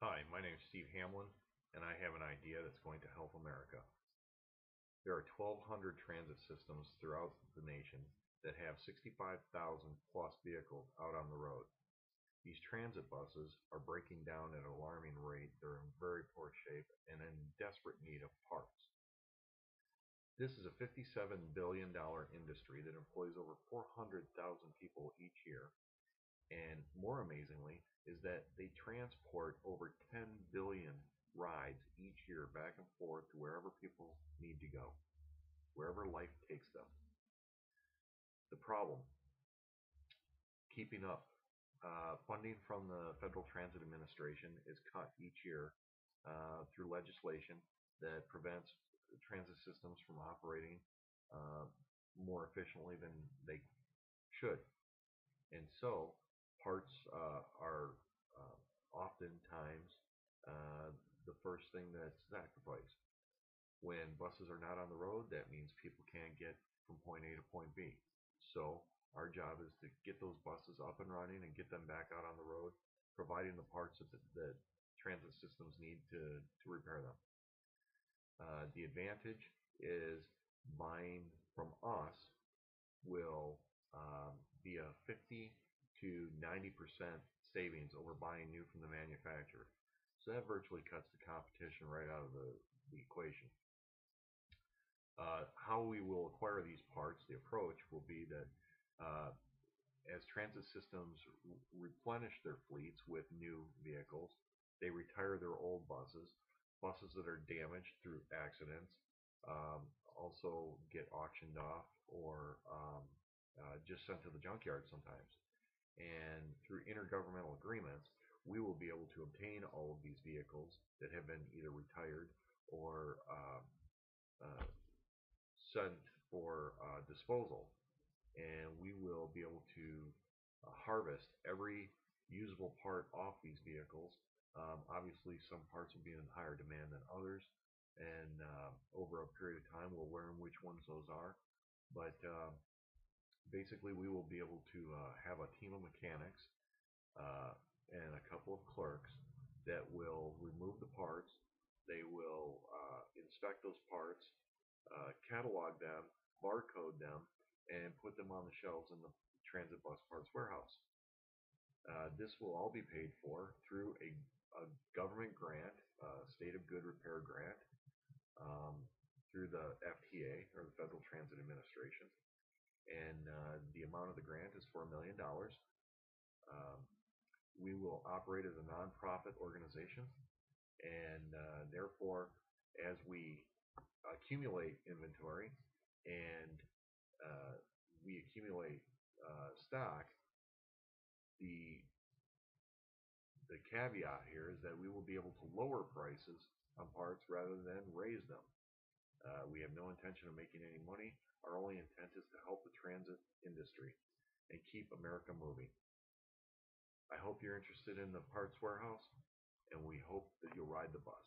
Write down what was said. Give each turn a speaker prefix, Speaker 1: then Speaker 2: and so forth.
Speaker 1: Hi, my name is Steve Hamlin, and I have an idea that's going to help America. There are 1,200 transit systems throughout the nation that have 65,000 plus vehicles out on the road. These transit buses are breaking down at an alarming rate. They're in very poor shape and in desperate need of parts. This is a $57 billion industry that employs over 400,000 people each year. And more amazingly is that they transport over 10 billion rides each year back and forth to wherever people need to go, wherever life takes them. The problem, keeping up. Funding from the Federal Transit Administration is cut each year through legislation that prevents transit systems from operating uh, more efficiently than they should. And so parts are oftentimes uh, the first thing that's sacrificed. When buses are not on the road, that means people can't get from point A to point B. So our job is to get those buses up and running and get them back out on the road, providing the parts that transit systems need to repair them. The advantage is buying from us will be a 50 to 90% savings over buying new from the manufacturer. So that virtually cuts the competition right out of the equation. How we will acquire these parts, the approach will be that as transit systems replenish their fleets with new vehicles, they retire their old buses. Buses that are damaged through accidents also get auctioned off or just sent to the junkyard sometimes. And through intergovernmental agreements, we will be able to obtain all of these vehicles that have been either retired or uh, sent for disposal. And we will be able to harvest every usable part off these vehicles. Obviously, some parts will be in higher demand than others, and over a period of time, we'll learn which ones those are. But basically, we will be able to have a team of mechanics and a couple of clerks that will remove the parts. They will inspect those parts, catalog them, barcode them, and put them on the shelves in the transit bus parts warehouse. This will all be paid for through a government grant, State of Good Repair grant, through the FTA, or the Federal Transit Administration. And the amount of the grant is $4 million. Um, we will operate as a nonprofit organization, and therefore, as we accumulate inventory and uh, we accumulate stock, the the caveat here is that we will be able to lower prices on parts rather than raise them. We have no intention of making any money. Our only intent is to help the transit industry and keep America moving. I hope you're interested in the parts warehouse, and we hope that you'll ride the bus.